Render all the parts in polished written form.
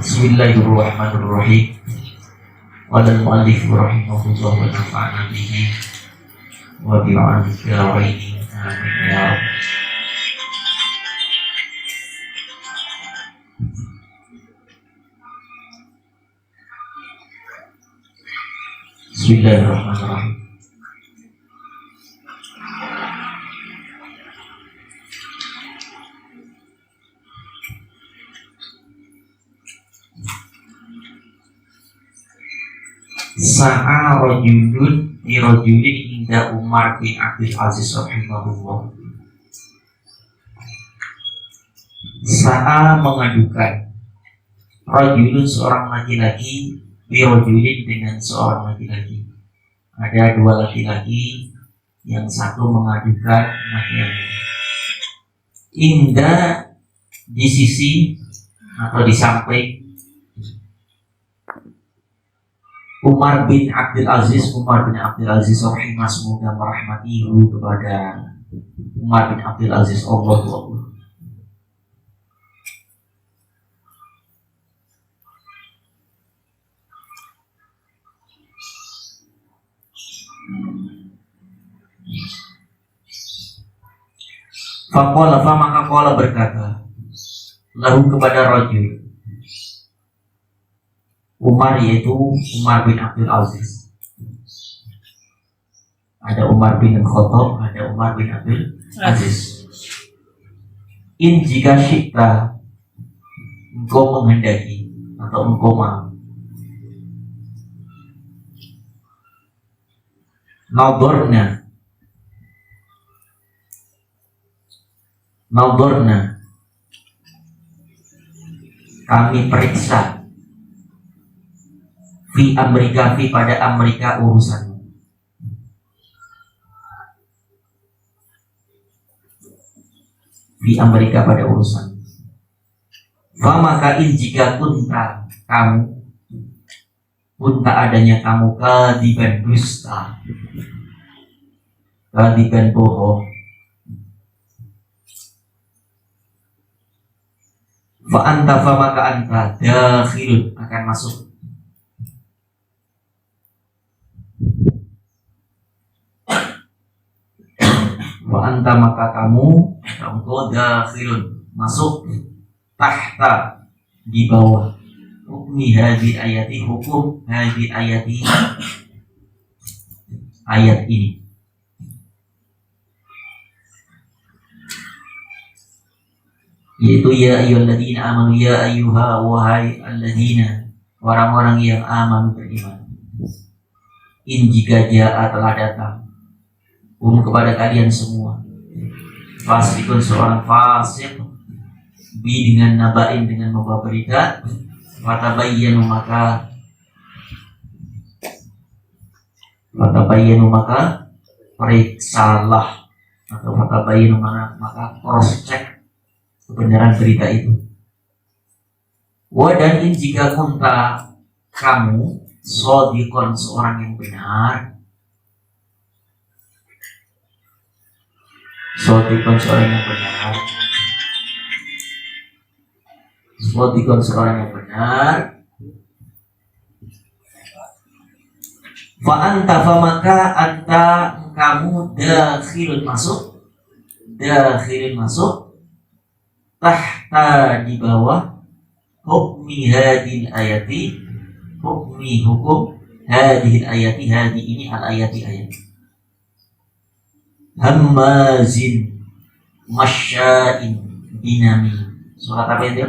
Bismillahirrahmanirrahim. Qala al-mu'allif rahimahullah wa nafa'ana bihi wa bi'alika wa'ini amin ya rabb. Bismillahirrahmanirrahim. Sa'a rajulun li rajulin inda Umar bin Abdul Aziz rahimahullah. Sa'a mengadukan rajulun seorang laki-laki li rajulin dengan seorang laki-laki. Ada dua laki-laki, yang satu mengadukan yang inda di sisi atau di samping Umar bin Abdul Aziz rahimah, semoga merahmatihu kepada Umar bin Abdul Aziz Allah. Maka qala berkata lahu kepada rajul Umar, yaitu Umar bin Abdul Aziz. Ada Umar bin Khattab, ada Umar bin Abdul Aziz. In jika syikta, engkau menghendaki atau engkau mau, Nadorna kami periksa fi pada Amerika urusan. Fi Amerika pada urusan. Maka in jika kunta kamu, kunta adanya kamu kadiban dusta, kadiban bohong, maka anta dakhilun akan masuk. Anta maka kamu engkau dakhilun masuk tahta di bawah hukmi hadhi ayati, hukum hadhi ayati ayat ini. Yaitu ya ayyuhalladzina amanu, ya ayyuha wahai alladzina, orang-orang yang amanu beriman. In jika jaa telah datang kepada kalian semua fasikun seorang fasik bi dengan nabain dengan membawa berita, fatabayyanu maka periksalah, atau fatabayyanu maka cross check kebenaran berita itu. Dan in jika kunta kamu shodiqon seorang yang benar, shodiqon seorang yang benar, shodiqon seorang yang benar, maka anta kamu dakhilun masuk tahta di bawah hukmi hadil ayati, hukmi hukum hadil ayati, hadi ini al ayati ayat. Hammazin masya'in binami. Surat apa itu?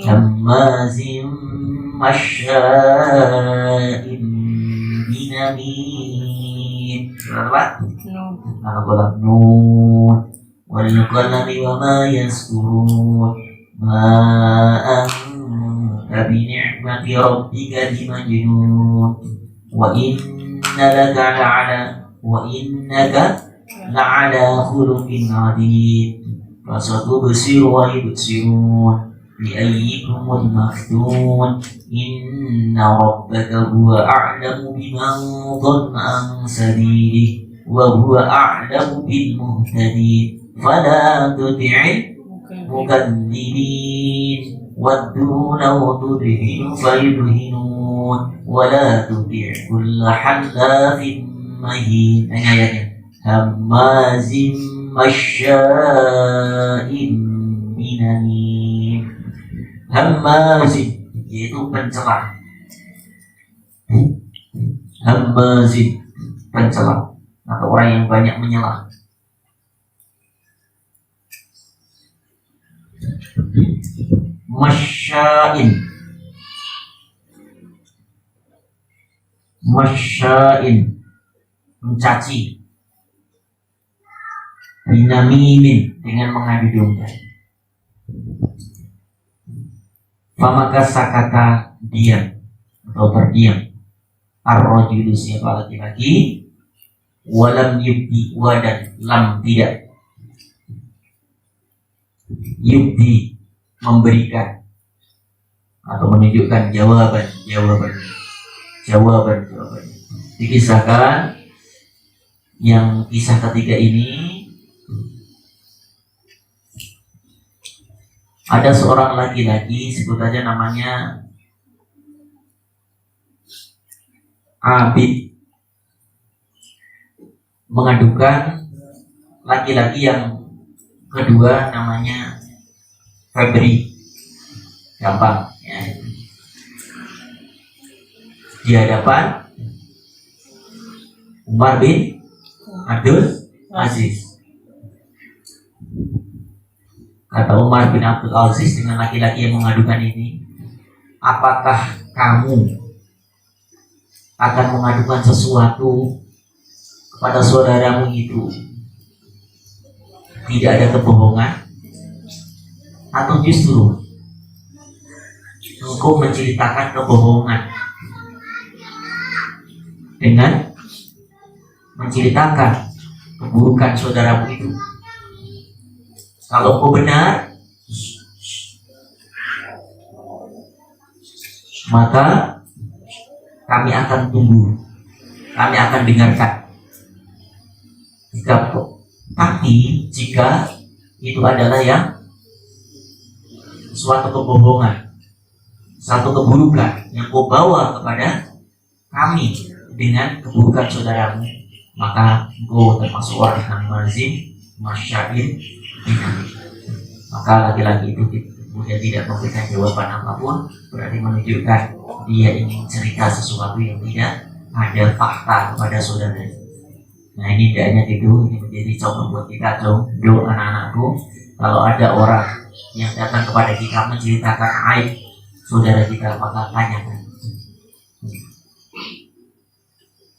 Hammazin masya'in binami. Surat apa? Nun. Wal qalami wa ma yaskurun. Ma anta bi ni'mati rabbika bimajnun. Wa innaka la'ala khuluqin 'adzim. Fasatubsiru wa yubsirun bi ayyikumul maftun. Inna rabbaka huwa a'lamu biman dhalla an sabilihi wa huwa a'lamu bil muhtadin. Fala tuti'il مكذبين ودوا لو تدهن فيدهنون ولا تطع كل حلاف مهين. Ini ayatnya. Hamazim masya'in binamin. Hamazim yaitu pencela. Hamazim pencela atau orang yang banyak menyela. Masya'in mencaci. Binamimin dengan mengadu domba. Famaka sakata diam atau terdiam. Ar-rajulu siapa laki-laki. Walam yubdi wadan lam tidak. Yubdi memberikan atau menunjukkan jawaban. Dikisahkan yang kisah ketiga ini ada seorang laki-laki, sebut aja namanya Abid, mengadukan laki-laki yang kedua namanya Febri. Gampang ya. Di hadapan Umar bin Abdul Aziz. Kata Umar bin Abdul Aziz dengan laki-laki yang mengadukan ini, apakah kamu akan mengadukan sesuatu kepada saudaramu itu tidak ada kebohongan, atau justru engkau menceritakan kebohongan dengan menceritakan keburukan saudaramu itu? Kalau engkau benar, maka kami akan tunggu, kami akan dengarkan. Tapi jika itu adalah yang suatu kebohongan, satu keburukan yang kau bawa kepada kami dengan keburukan saudaramu, maka kau termasuk orang yang mazim masya'in. Maka laki-laki itu kemudian tidak memberikan jawaban apapun, berarti menunjukkan dia ingin cerita sesuatu yang tidak ada fakta kepada saudaranya. Nah, ini tidak hanya itu, ini menjadi contoh buat kita, contoh anak-anakku. Kalau ada orang yang datang kepada kita menceritakan aib saudara kita, maka tanyakan,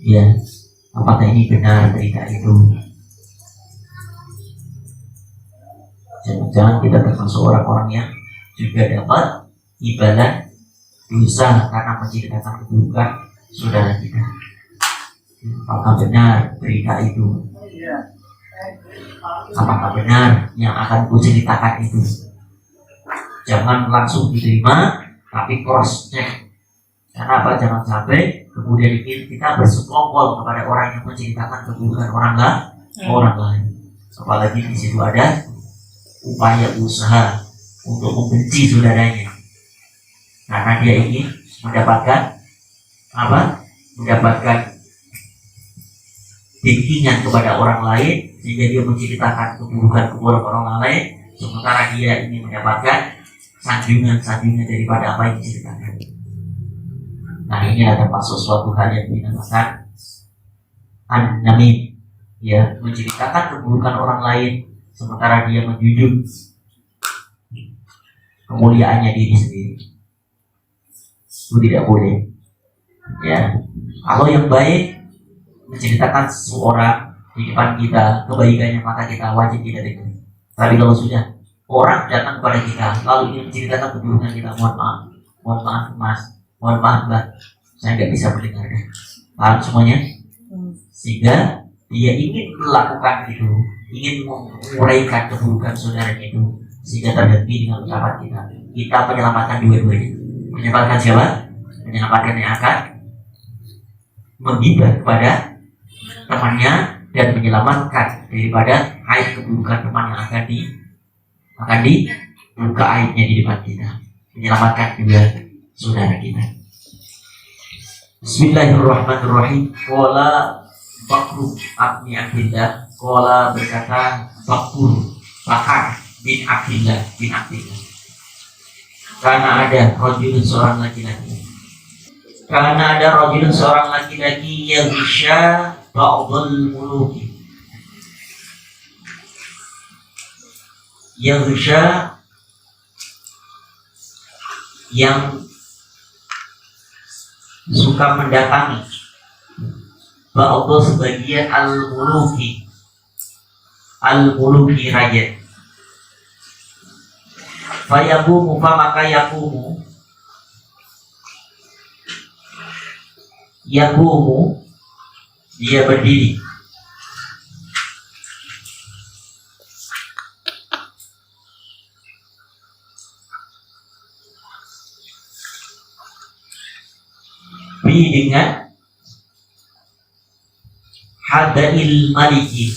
ya, apakah ini benar berita itu? Jangan-jangan kita termasuk orang-orang yang juga dapat imbalan dosa karena menceritakan keburukan saudara kita. Apakah benar berita itu? Apakah benar yang akan kuceritakan itu? Jangan langsung diterima, tapi cross check. Karena apa? Jangan sampai kemudian kita bersekongkol kepada orang yang menceritakan keburukan orang lain. Apalagi di situ ada upaya usaha untuk membenci saudaranya, karena dia ingin mendapatkan bimbingan kepada orang lain, sehingga dia menceritakan keburukan orang lain, sementara dia ingin mendapatkan sanjungan daripada apa yang diceritakan. Nah, ini adalah termasuk suatu hal yang dinamakan an-namim, ya, menceritakan keburukan orang lain sementara dia menjunjung kemuliaannya diri sendiri. Itu tidak boleh, ya. Kalau yang baik menceritakan seseorang di depan kita kebaikannya, maka kita wajib kita dengar. Tapi kalau sudah orang datang kepada kita lalu ingin menceritakan keburukan kita, mohon maaf mas, mohon maaf mbak, saya nggak bisa mendengarnya. Paham semuanya? Sehingga dia ingin melakukan itu, ingin menguraikan keburukan saudaranya itu, sehingga terhenti dengan ucapan kita menyelamatkan dua-duanya. Menyelamatkan siapa? Menyelamatkan yang akan menghibah kepada temannya dan menyelamatkan daripada aib keburukan teman yang akan akan dibuka aibnya di depan kita, menyelamatkan juga saudara kita. Bismillahirrahmanirrahim. Qala Bakru abni Abdillah. Qala berkata Bakar bin Abdillah. Karena ada rajulun seorang laki-laki. Yang bisa ba'dul muluki. Yang bisa yang suka mendatangi ba'dul sebagian al-muluki raja. Fayakumu maka yakumu dia berdiri. Dengan hadail maliki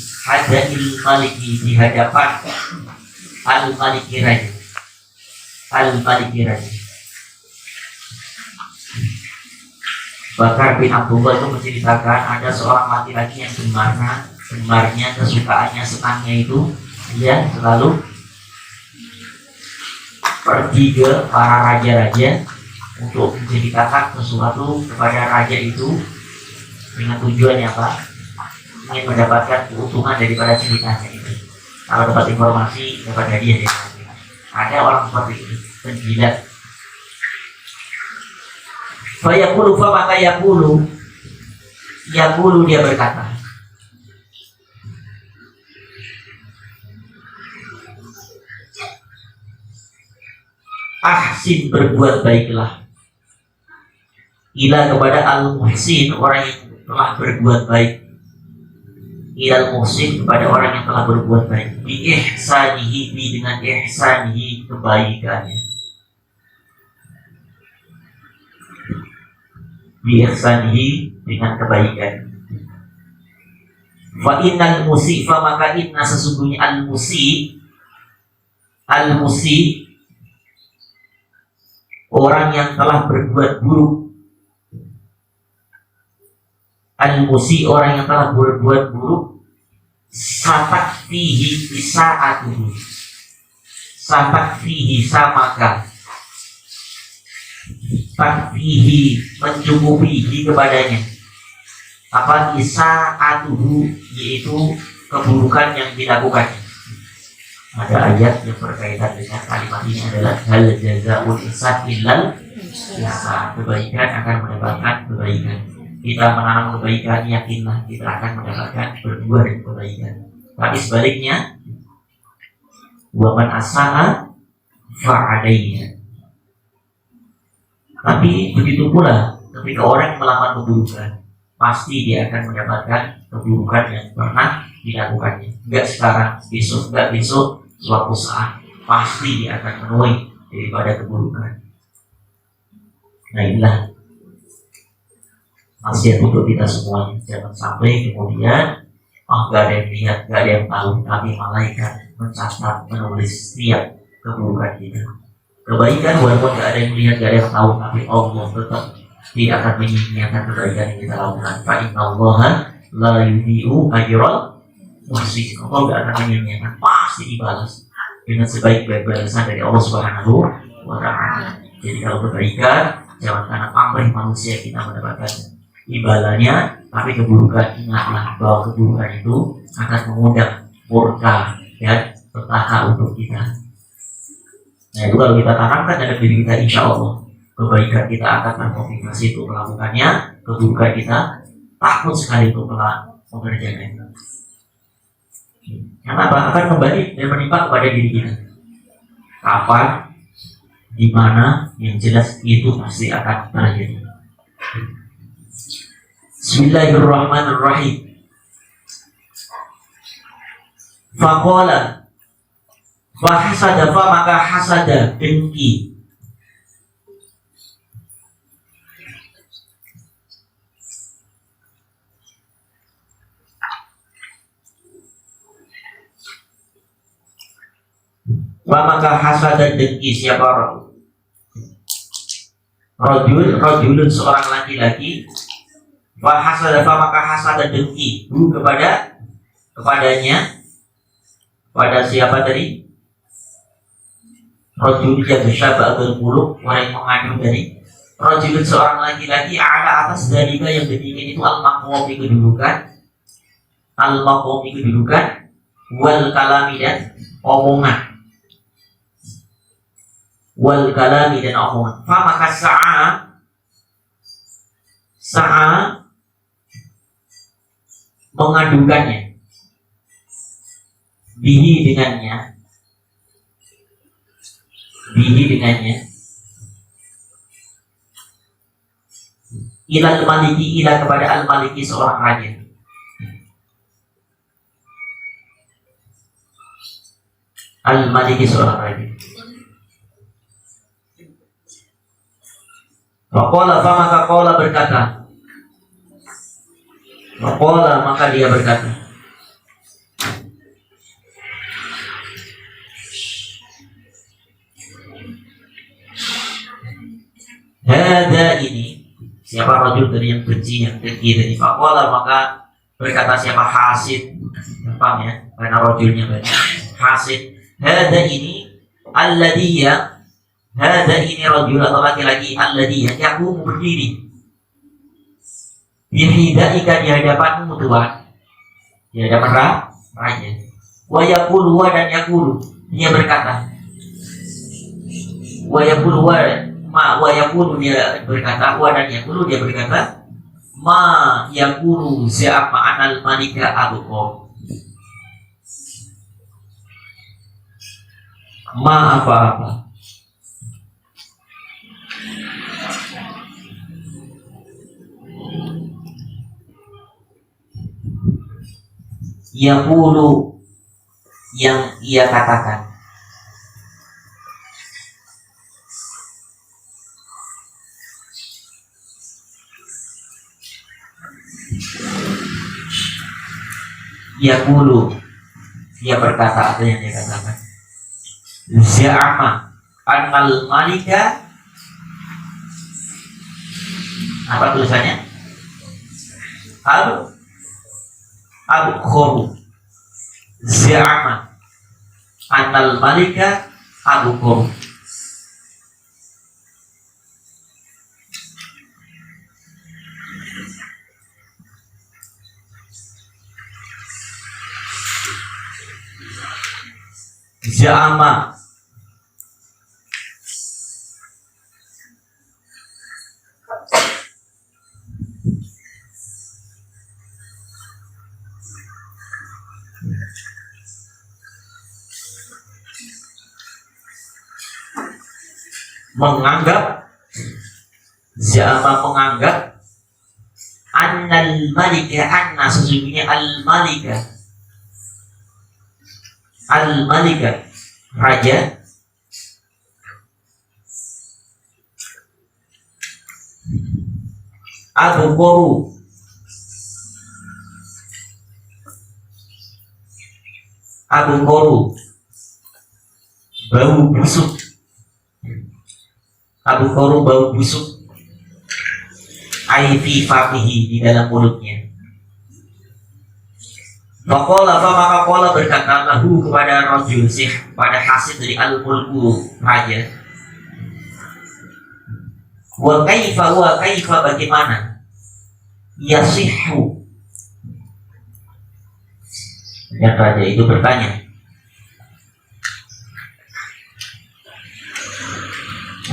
di hadapan al-maliki raja. Bakar bin Abdullah itu menceritakan ada seorang laki-laki yang gemarnya, kesukaannya, senangnya itu dia selalu pergi ke para raja-raja untuk menceritakan sesuatu kepada raja itu dengan tujuannya apa? Ingin mendapatkan keuntungan daripada ceritanya itu. Kalau dapat informasi, dapat hadiah dari raja. Ada orang seperti itu, penjilat. Fayaqulu maka yaqulu dia berkata, ahsin berbuat baiklah, ila kepada al-muhsin orang yang telah berbuat baik, ilal muhsin kepada orang yang telah berbuat baik, bi ihsanihi dengan ihsanihi kebaikannya, bi ihsanihi dengan kebaikan. Fa innal musifa maka inna sesungguhnya al-musi orang yang telah berbuat buruk, al-musi orang yang telah berbuat buruk, satak fihi isaatuhu, satak fihi samaka, takfihi mencukupi kepadanya apa isaatuhu yaitu keburukan yang dilakukannya. Ada ayat yang berkaitan dengan kalimat ini adalah hal jazaa'ul ihsan illal ihsan, kebaikan akan mendapatkan kebaikan. Kita menanam kebaikan, yakinlah kita akan mendapatkan berbuah dari kebaikan. Tapi sebaliknya, wa man asa'a fa'alayhi. Tapi begitu pula ketika orang melakukan keburukan, pasti dia akan mendapatkan keburukan yang pernah dilakukannya. Enggak sekarang, enggak besok, suatu saat pasti dia akan menuai daripada keburukan. Nah inilah nasihat untuk kita semuanya. Jangan sampai kemudian gak ada yang lihat, gak ada yang tahu, tapi malaikat mencatat, menulis setiap keburukan kita. Kebaikan walaupun gak ada yang lihat, gak ada yang tahu, tapi Allah tetap tidak akan menyia-nyiakan kebaikan yang kita lakukan. Fa innallaha la yudhi'u ajral muhsin. Allah gak akan menyia-nyiakan, pasti dibalas dengan sebaik-baik balasan dari Allah Subhanahu wa ta'ala. Jadi kalau kebaikan jangan karena pamrih manusia kita mendapatkan imbalannya, tapi keburukan ingatlah bahwa keburukan itu akan mengundang murka dan petaka untuk kita. Nah itu kalau kita tanamkan dalam diri kita, insya Allah kebaikan kita akan termotivasi untuk melakukannya, keburukan kita takut sekali untuk mengerjakannya. Kenapa? Akan kembali dan menimpa kepada diri kita. Kapan, di mana, yang jelas itu pasti akan terjadi. Bismillahirrahmanirrahim. Faqala fahasada maka hasada dengki. maka hasad dan dengki siapa rajulun seorang laki-laki, maka hasad dan dengki kepadanya, pada siapa tadi? Rajul yang syaba al-muluk, orang yang mengandung dari rajulun seorang laki-laki, ala atas dalika yang demikian itu al-maqami kedudukan, wal kalami dan omongan, maka sa'a mengadukannya, bihi dengannya, ilal maliki, ila kepada al maliki seorang raja. Al maliki seorang raja. Maka qala berkata, maka dia berkata, hada ini, siapa rajul dari yang benci, yang dengki dari faqala, maka berkata siapa hasid, gampang ya, karena rajulnya banyak. Hasid, hada ini alladhiya, hada ini rajul atau laki-laki, alladhiya yaqumu berdiri, bihidaika di hadapanmu Tuhan, di hadapan raja. Wa yaqulu, dan yaqulu, dia berkata, wa yaqulu dia berkata, dan yaqulu dia berkata, ma yaqulu siapa anal malika abukum, ma apa-apa, yaqulu yang ia katakan, yaqulu dia berkata, apa yang dia katakan, za'ama annal malika, apa tulisannya? Abukhoru, za'ama annal malika abukhoru. Za'ama menganggap, annal malika, anna sesungguhnya al malika raja, abukhoru bau busuk, aifi famihi di dalam mulutnya. Maka qala berkata lahu kepada rajul pada hasid dari al-mulku raja, wa kaifa bagaimana, yasihhu, dan raja itu bertanya,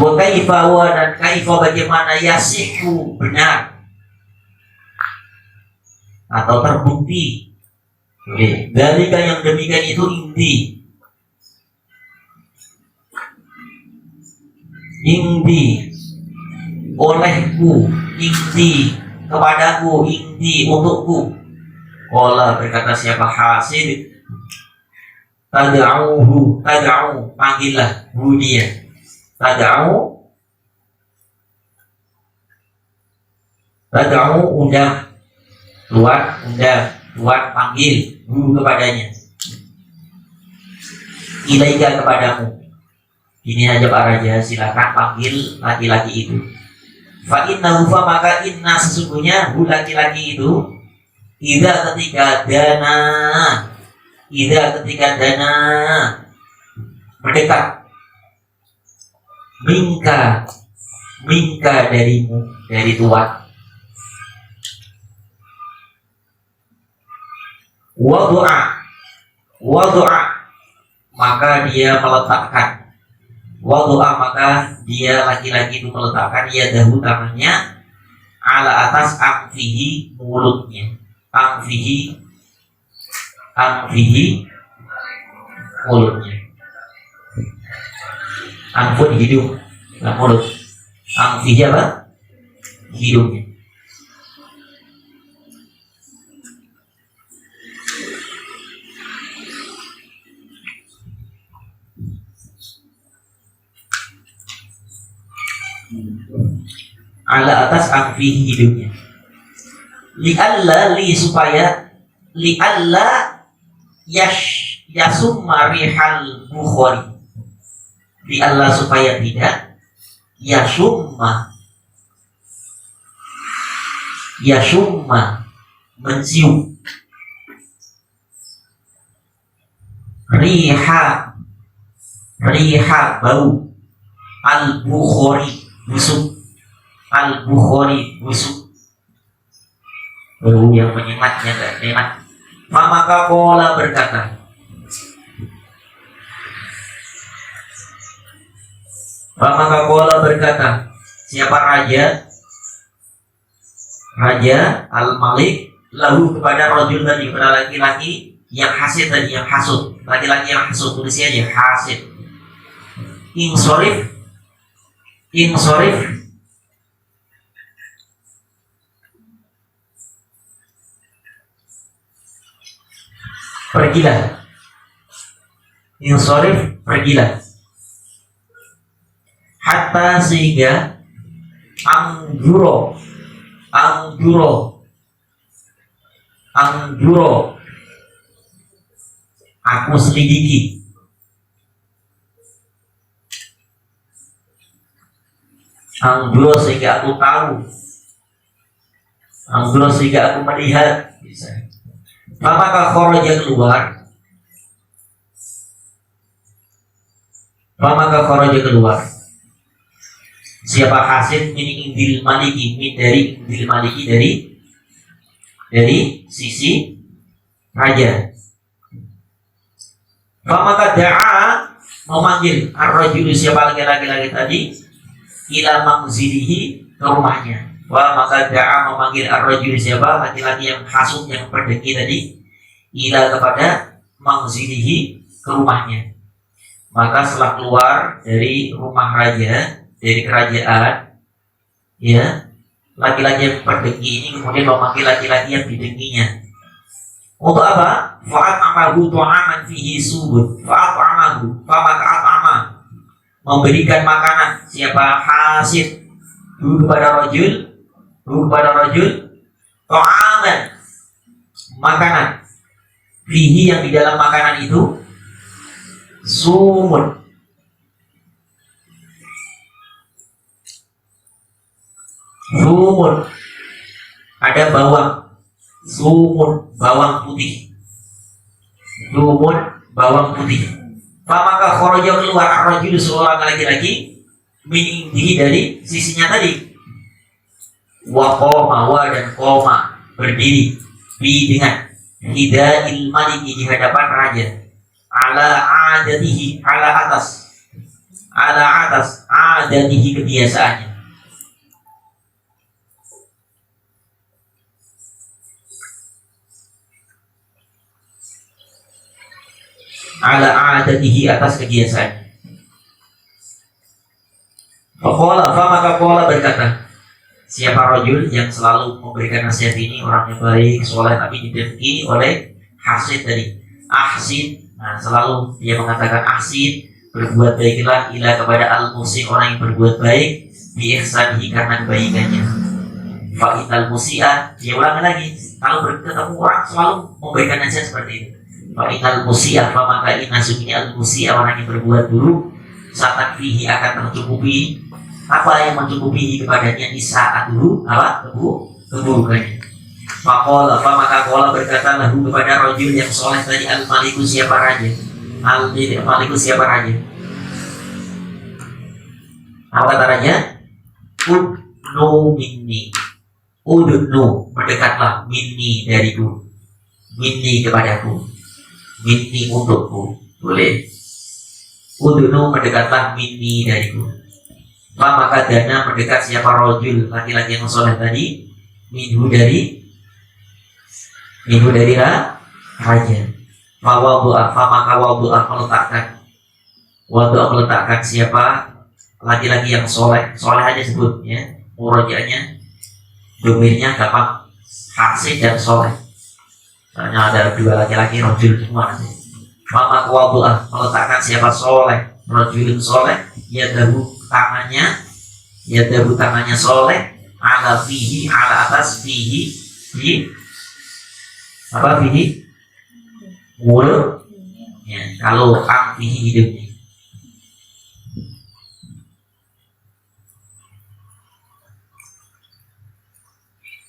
wa kaifa, dan kaifa bagaimana, yasihhu benar atau terbukti, dalika yang demikian itu indi olehku, kepadaku, untukku. Qala berkata siapa hasid, tad'u panggillah dia, tad'u undang, tuan panggil kepadanya. ilaika kepadamu. Ini aja Pak Raja, silakan panggil laki-laki itu. Fa innahu, maka inna sesungguhnya hu laki-laki itu idza ketika dana mendekat minka darimu, dari Tuhan, wadu'a maka dia meletakkan, maka dia laki-laki itu meletakkan yadahu tangannya ala atas angfihi mulutnya, angfihi mulutnya, angfun hidung, nah, mulut, angfihi apa? Hidungnya. Ala atas angfihi hidungnya. Supaya yasumma rihal bukhari. Supaya tidak yasumma mencium riha bau al-bukhari busuk, bau yang menyengatnya dan enak. Maka Qala berkata, siapa Raja Al-Malik lahu kepada rajul tadi, kepada laki-laki yang hasid tadi, yang hasud, laki-laki yang hasud, tulisnya aja hasid. Insorif pergilah, hatta sehingga angguro aku selidiki, angguro sehingga aku tahu, angguro sehingga aku melihat. Maka kharaja keluar siapa hasid min indil maliki, dari indil maliki, dari sisi raja. Maka da'a memanggil ar-rajulu, siapa laki-laki tadi, ila mangzilihi, ke rumahnya. Maka da'a memanggil ar-rajulu, siapa laki-laki yang hasud, yang berdengki tadi, ila kepada mangzilihi, ke rumahnya. Maka setelah keluar dari rumah raja, dari kerajaan, ya, laki-laki yang berdengki ini kemudian memanggil laki-laki yang didengkinya. Untuk apa? Fa'at'amahu tu'aman fihi subut. Maka memberikan makanan siapa hasid kepada rajul tu'aman, makanan fihi yang di dalam makanan itu sumut, ada bawang, bawang putih. Maka kharaja keluar ar-rajul, seorang laki-laki, min indihi, dari sisinya tadi. Wa dan qoma berdiri, bi dengan hidail maliki, di hadapan raja, ala atas adatihi, kebiasaannya. Ala adatihi, atas kebiasaannya. Maka Qala berkata, siapa rajul yang selalu memberikan nasihat ini, orangnya baik, soleh, tapi didengki oleh hasid tadi, ahsid. Nah, selalu dia mengatakan ahsid, berbuat baiklah, ila kepada al-musi, orang yang berbuat baik, bi ihsanihi, karena kebaikannya. Fa ital musi'ah, dia ulangi lagi, kalau ketemu orang selalu memberikan nasihat seperti itu, Fa'inal musi'a, maka inna sungguhnya al musi'a, orang yang berbuat buruk, saat fihi akan mencukupi apa yang mencukupi kepadanya di saat dulu apa keburukannya. Maka maka kola berkata lahu kepada rojul yang soleh tadi, al maliku siapa raja, al maliku siapa raja. Apa kata raja? Udnu minni, udnu mendekatlah, minni dariku, minni kepadaku, minni untukku, boleh. Udnu mendekatlah, minni dariku. Maka dana mendekat siapa rojul laki-laki yang soleh tadi, minhu dari raja. Maka wadu'ah meletakkan siapa laki-laki yang soleh, soleh aja sebut ya, murojaahnya domirnya gampang, hasih dan soleh. Soalnya ada dua laki-laki rojul semua. Maka wadu'ah meletakkan siapa soleh, rojulun soleh, ya tangannya soleh, ala fihi, ala atas fihi, di apa fihi mulut ya, kalau ang fihi hidupnya.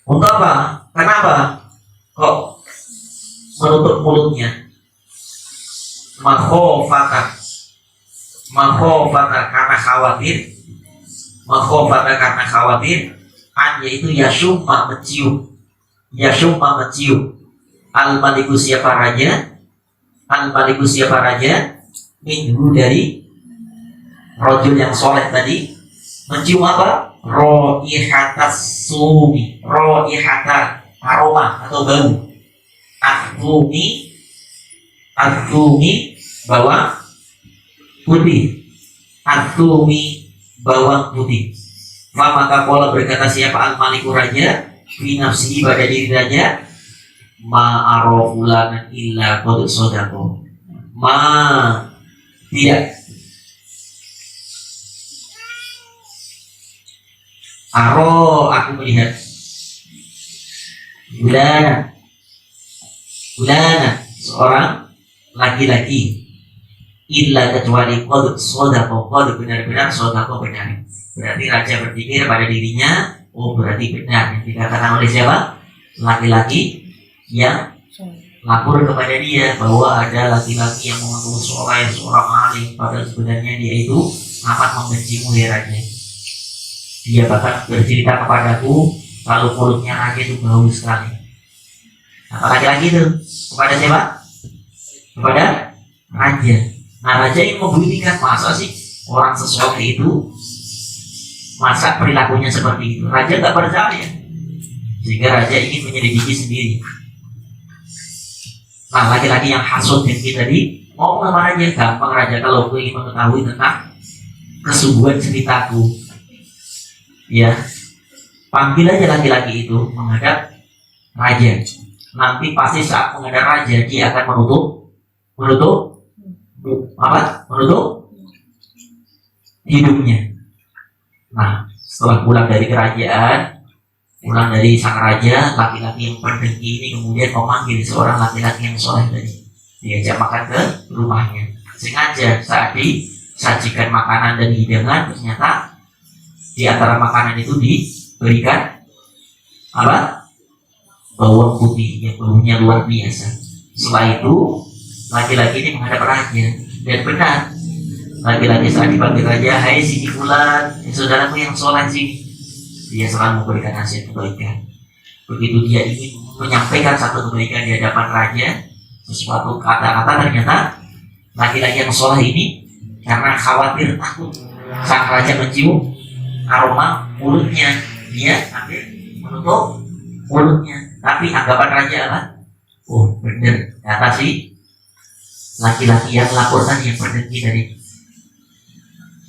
Untuk apa? Kenapa kok menutup mulutnya? Makhofata karena khawatir an, yaitu yasumma mencium al maliku siapa raja minhu dari rojul yang soleh tadi, mencium apa? Roihatas sumi, roihata aroma atau bau, Atumi bawang putih, bawang putih. Maka pola berkata siapa al maliku raja, fi nafsihi pada diri raja, ma'arofulanan illa qad sodako, tidak aku melihat bulana seorang laki-laki, illa kecuali qad sodako, benar-benar sodako, benar. Berarti raja berpikir pada dirinya, oh berarti benar yang dikatakan oleh siapa? Laki-laki yang lapor kepada dia bahwa ada laki-laki yang mengaku seorang maling, padahal sebenarnya dia itu amat membencimu ya raja. Dia bahkan bercerita kepadaku kalau mulutnya raja itu bau sekali. Apa laki-laki itu? Kepada siapa? Kepada raja. Nah raja yang membuktikan, masa sih orang sesoleh itu, masa perilakunya seperti itu? Raja tak percaya, sehingga raja ingin menyelidiki sendiri. Nah laki-laki yang hasut dengki tadi mau sama raja, gampang raja kalau ingin mengetahui tentang kesungguhan ceritaku, ya panggil aja laki-laki itu menghadap raja. Nanti pasti saat menghadap raja dia akan menutup hidupnya. Nah setelah pulang dari kerajaan, pulang dari sang raja, laki-laki yang pendengki ini kemudian memanggil seorang laki-laki yang soleh tadi, diajak makan ke rumahnya. Sengaja saat disajikan makanan dan hidangan, ternyata di antara makanan itu diberikan apa? Bawang putih yang baunya luar biasa. Setelah itu laki-laki ini menghadap raja, dan benar laki-laki saat dipanggil raja, hai sini fulan, saudaraku yang soleh sini. Dia selalu memberikan nasihat kebaikan. Begitu dia ingin menyampaikan satu kebaikan di hadapan raja, sesuatu kata-kata, ternyata laki-laki yang soleh ini karena khawatir takut sang raja mencium aroma mulutnya, dia ambil menutup mulutnya. Tapi anggapan raja apa? Oh benar, kata si laki-laki yang laporkan yang berdengki dari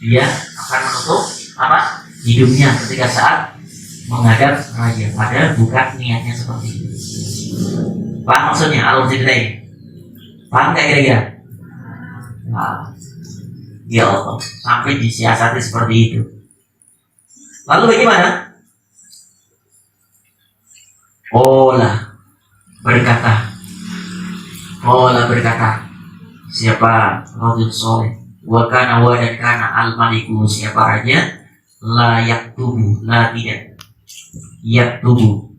dia akan menutup apa? Hidupnya ketika saat menghadap raja, padahal bukan niatnya seperti itu. Paham maksudnya alur ceritanya? Paham gak kira-kira? Nah, ya Allah, sampai disiasati seperti itu. Lalu bagaimana? Olah berkata Qala berkata siapa rajul soleh, wa kana wa dan kana al maliku siapa raja, la yaktubu la tidak yaktubu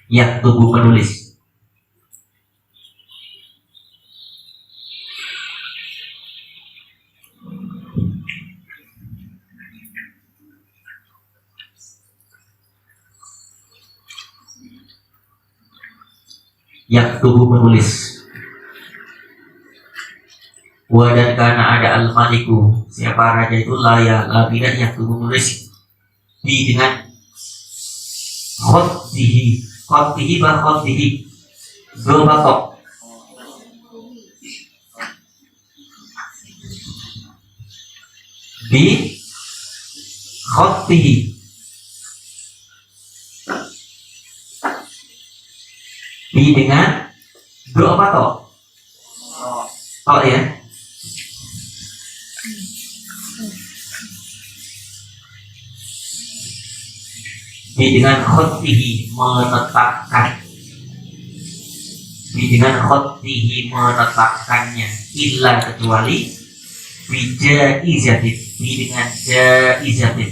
yaktubu menulis, yaktubu menulis. Wa dan karena ada al maliku siapa raja itu la tidak yaktubu menulis bi dengan khottihi ba khottihi dua batok bi khottihi bi dengan dua batok ya bi dengan khottihi menetapkan, bi dengan khottihi menetapkannya, illa kecuali bija izatin, bi dengan jaizatin,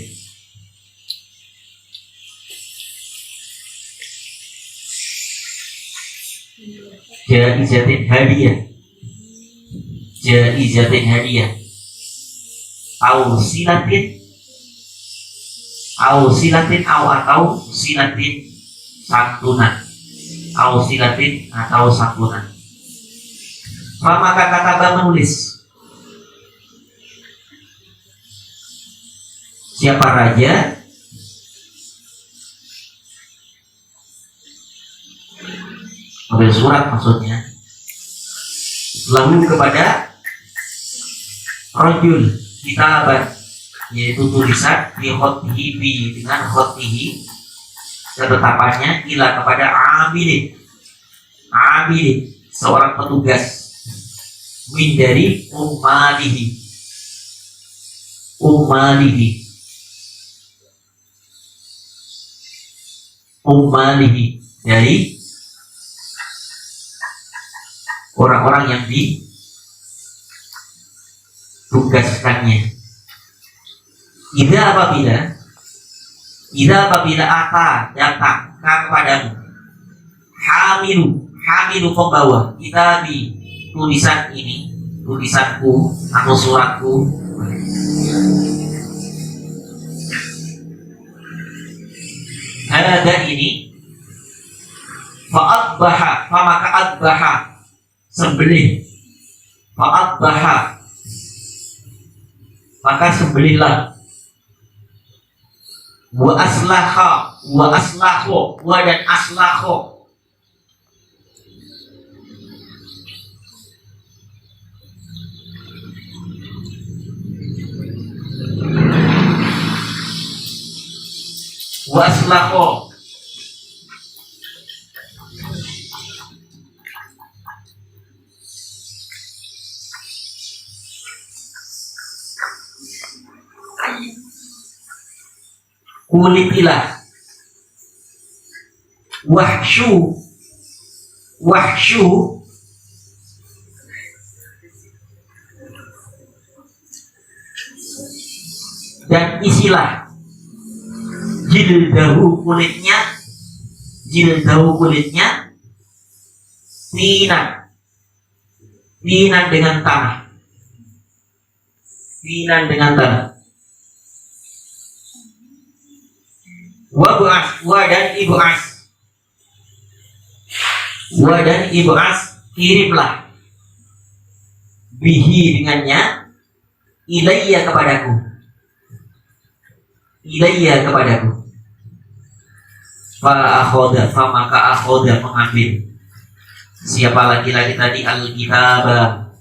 jaizatin hadiah, jaizatin hadiah, au silatin atau silatin santunan, au silatin atau santunan. Maka kata menulis siapa raja ambil surat maksudnya lalu kepada rajul kitaban yaitu tulisan di khottihi bi dengan khottihi ketetapannya ila kepada amilin seorang petugas min dari ummalihi dari orang-orang yang ditugaskannya. Idza apabila ata datang kepadamu hamilu pembawa kitabi tulisan ini, tulisanku atau suratku, ada ini maka adbaha sembelih, maka sembelihlah, wa aslahu dan aslahu kulitilah wahsyu dan isilah jildahu kulitnya tinan dengan tanah wa dan ib'as kirimlah bihi dengannya ilayya kepadaku maka akhoda mengambil siapa laki-laki tadi al-kitaba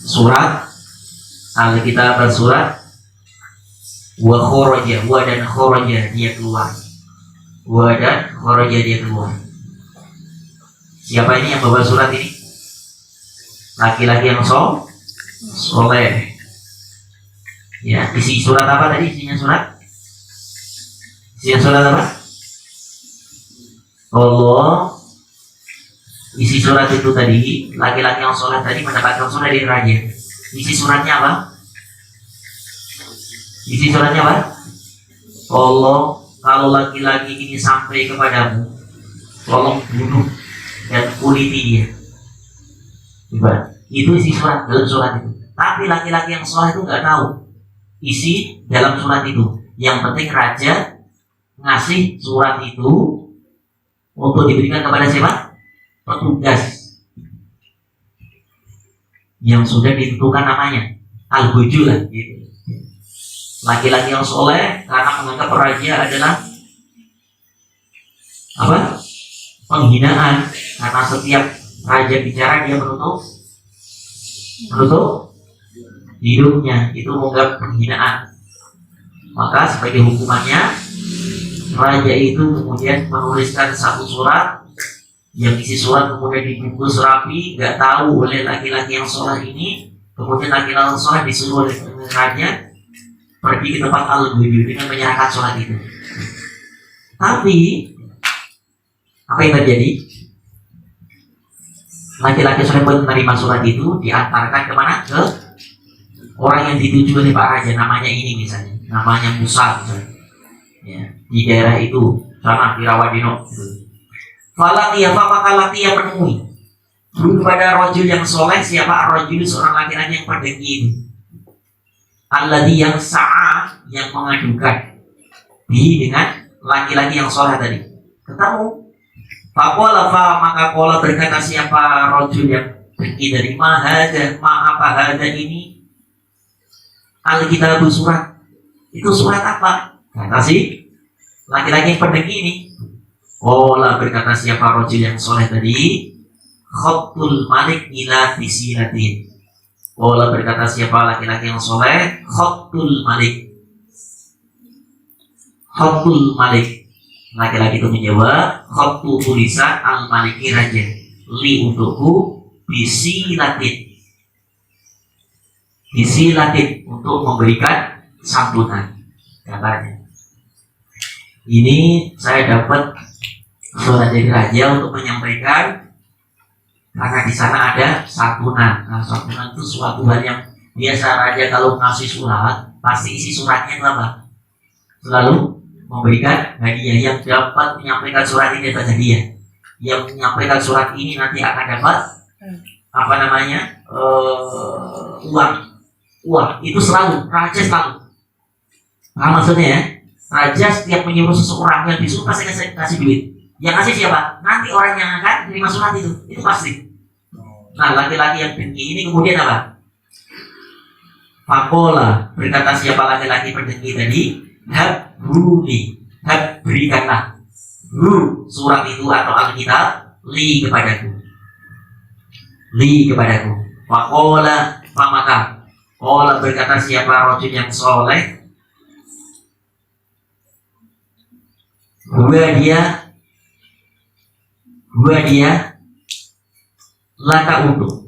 surat al-kitab surat wa dan kharaja dia keluar siapa ini yang bawa surat ini laki-laki yang soleh Ya, isi surat apa tadi? Isinya surat apa? Allah. Isi surat itu tadi, laki-laki yang soleh tadi mendapatkan surah dari raja. Isi suratnya apa? Isi suratnya apa? Allah, kalau laki-laki ini sampai kepadamu, tolong bunuh dan kuliti dia. Itu isi surat, dalam surat itu. Tapi laki-laki yang soleh itu nggak tahu isi dalam surat itu. Yang penting raja ngasih surat itu untuk diberikan kepada siapa? Petugas yang sudah ditentukan namanya, al-bujul lah gitu. Laki-laki yang soleh karena menganggap raja adalah apa? Penghinaan, karena setiap raja bicara dia menutup hidupnya, itu menganggap penghinaan. Maka sebagai hukumannya, raja itu kemudian menuliskan satu surat, yang isi surat kemudian dibungkus rapi, nggak tahu oleh laki-laki yang soleh ini. Kemudian laki-laki yang soleh disuruh oleh raja pergi ke tempat al-bujul dengan menyerahkan surat itu. Tapi apa yang terjadi? Laki-laki soleh menerima surat itu, diantarkan kemana? Ke orang yang dituju oleh Pak Raja, namanya ini misalnya, namanya Musa misalnya. Ya, di daerah itu, sana di Rawadino. Falaqiyah, maka laqiyah menemui kepada rajul yang soleh. Siapa? Rajul, seorang laki-laki yang pendengki ini. Alladhi, yang sa'a, yang mengadukan dengan laki-laki yang soleh tadi. Ketemu. Faqala, maka qala berkata siapa rajul yang pendengki dari apa hada ini? Alkitab, surat. Itu surat apa? Kata si laki-laki yang pendengki ini. Qala, berkata siapa rajul yang soleh tadi, khatul malik ila fisilatin. Qala, berkata siapa laki-laki yang soleh, khatul malik. Khatul malik. Laki-laki itu menjawab, khatu tulisan al-maliki raja, li untukku, bisilatin. Bisilatin, untuk memberikan santunan. Katanya, ini saya dapat surat dari raja untuk menyampaikan, karena di sana ada santunan. Nah, santunan itu suatu hal yang biasa raja kalau ngasih surat, pasti isi suratnya itu apa? Selalu memberikan hadiah. Yang dapat menyampaikan surat ini dapat hadiah. Yang menyampaikan surat ini nanti akan dapat apa namanya? Uang. Itu selalu raja selalu. Nah, maksudnya ya, raja setiap menyuruh seseorang yang disuruh pasti kasih duit. Yang ngasih siapa? Nanti orang yang akan terima surat itu pasti. Nah, laki-laki yang pendengki ini kemudian apa? Faqala, berkata siapa laki-laki pendengki tadi, habruli, berikanlah surat itu atau Alkitab li kepadaku. Faqala, maka qala, berkata siapa rajul yang soleh, gua dia laka untuk.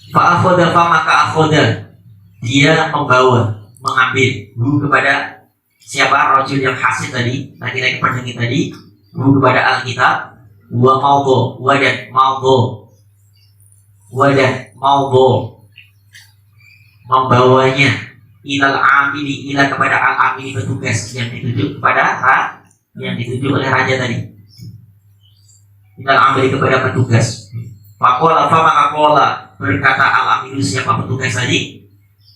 Fa'akhoda, maka akhoda, dia mengambil kepada siapa rajul yang hasid tadi, laki-laki pendengki tadi, kepada Alkitab, wadan maudhu, membawanya ilal amili, ila kepada al-amili, petugas yang dituju oleh raja tadi, ilal amili, kepada petugas. Faqala, maka qala, berkata al-amilu, siapa petugas tadi,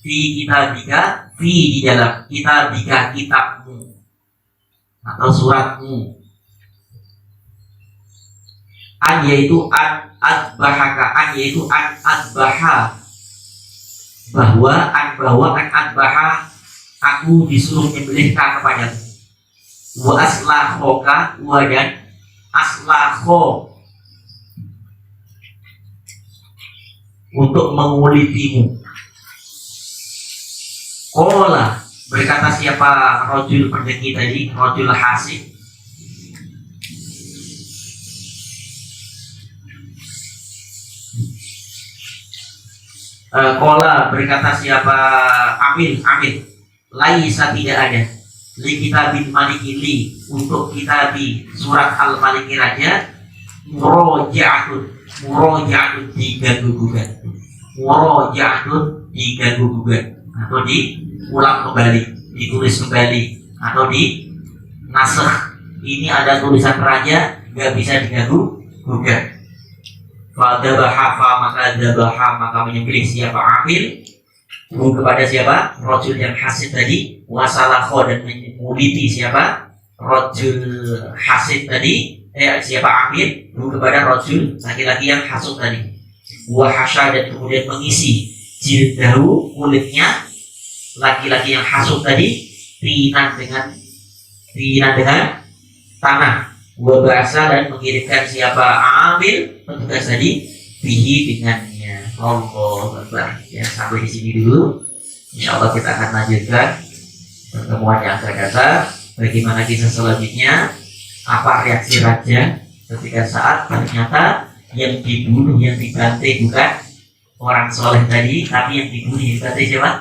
di dalam kitabika, kitabmu atau suratmu, yaitu adbaha, bahwa adbaha, aku disuruh menyembelihkan kepadamu. Wa aslahoka, dan aslaho, untuk mengulitimu. Qala, berkata siapa rajul pendengki tadi, rajul hasib, Kola berkata siapa Amin laisa tidak ada li kita bin maliki untuk kita di surat al-maliki raja murojaatun diganggu gugat atau diulang kembali, ditulis kembali atau di nasakh. Ini ada tulisan raja nggak bisa diganggu gugat. Maka menyembelih siapa Amil kepada siapa rojul yang hasid tadi, wasalakho dan menguliti siapa rojul hasid tadi, siapa Amil kepada rojul laki-laki yang hasud tadi, wahasya dan kemudian mengisi jildahu kulitnya laki-laki yang hasud tadi tinan dengan tanah, bahasa dan mengirimkan siapa Amil petugas tadi bihi dengannya. Allah Akbar. Ya, sampai di sini dulu. Insya Allah kita akan lanjutkan pertemuan yang akan datang. Bagaimana kisah selanjutnya? Apa reaksi raja ketika saat ternyata yang dibunuh, yang dibantai bukan orang soleh tadi, tapi yang dibunuh, yang dibantai siapa?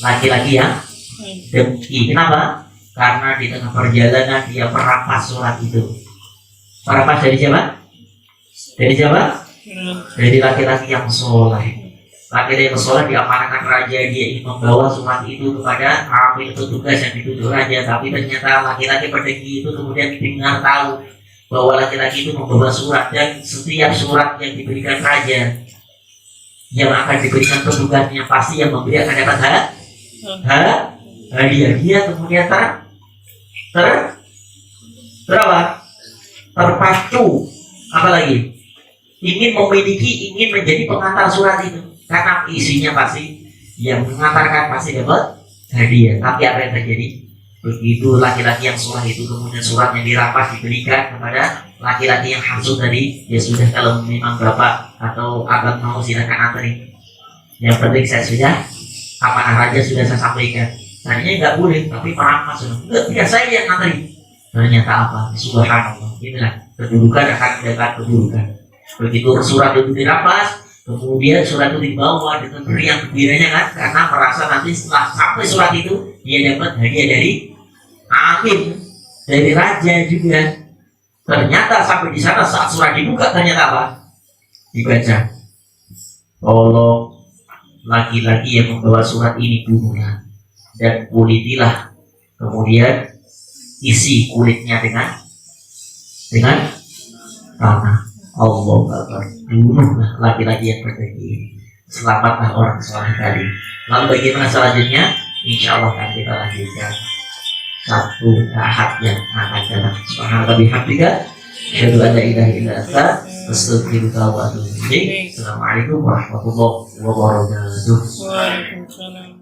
Laki-laki yang dengki. Kenapa? Karena di tengah perjalanan dia merampas surat itu. Merampas dari siapa? Dari siapa? Dari laki-laki yang soleh. Laki-laki yang soleh diamanahkan raja, dia ingin membawa surat itu kepada Amil petugas yang dituduh raja, tapi ternyata laki-laki pendengki itu kemudian dengar tahu bahwa laki-laki itu membawa surat, dan setiap surat yang diberikan raja yang akan diberikan petugasnya pasti yang memberi akan dapat hadiah. Dia kemudian terpacu, apalagi ingin memiliki, ingin menjadi pengantar surat itu, karena isinya pasti yang mengantarkan pasti dapat hadiah. Tapi apa yang terjadi? Begitu laki-laki yang soleh itu kemudian suratnya dirampas diberikan kepada laki-laki yang hasud tadi, ya sudah, kalau memang bapak atau abang mau silakan antri, yang penting saya sudah amanah raja sudah saya sampaikan. Tadinya nggak boleh, tapi merampas sudah. Tidak, saya yang antri. Ternyata apa? Subhanallah. Inilah kedudukan akan mendapat kedudukan. Begitu surat itu dirampas, kemudian surat itu dibawa dengan riang gembiranya kan, karena merasa nanti setelah sampai surat itu dia dapat hadiah dari Amil, dari raja juga. Ternyata sampai di sana saat surat dibuka, ternyata apa? Dibaca, tolong laki-laki yang membawa surat ini bunuhlah dan kulitilah, kemudian isi kulitnya dengan tanah. Allah Akbar. Bunuhlah laki-laki yang berdengki ini. Selamatlah orang soleh tadi. Lalu bagaimana selanjutnya? Insya Allah akan kita lanjutkan satu tahap yang akan datang. Subhanallah bihamdika, asyhadu an la ilaha illa anta, astaghfiruka wa atubu ilaik. Assalamualaikum warahmatullahi wabarakatuh. Waalaikumsalam.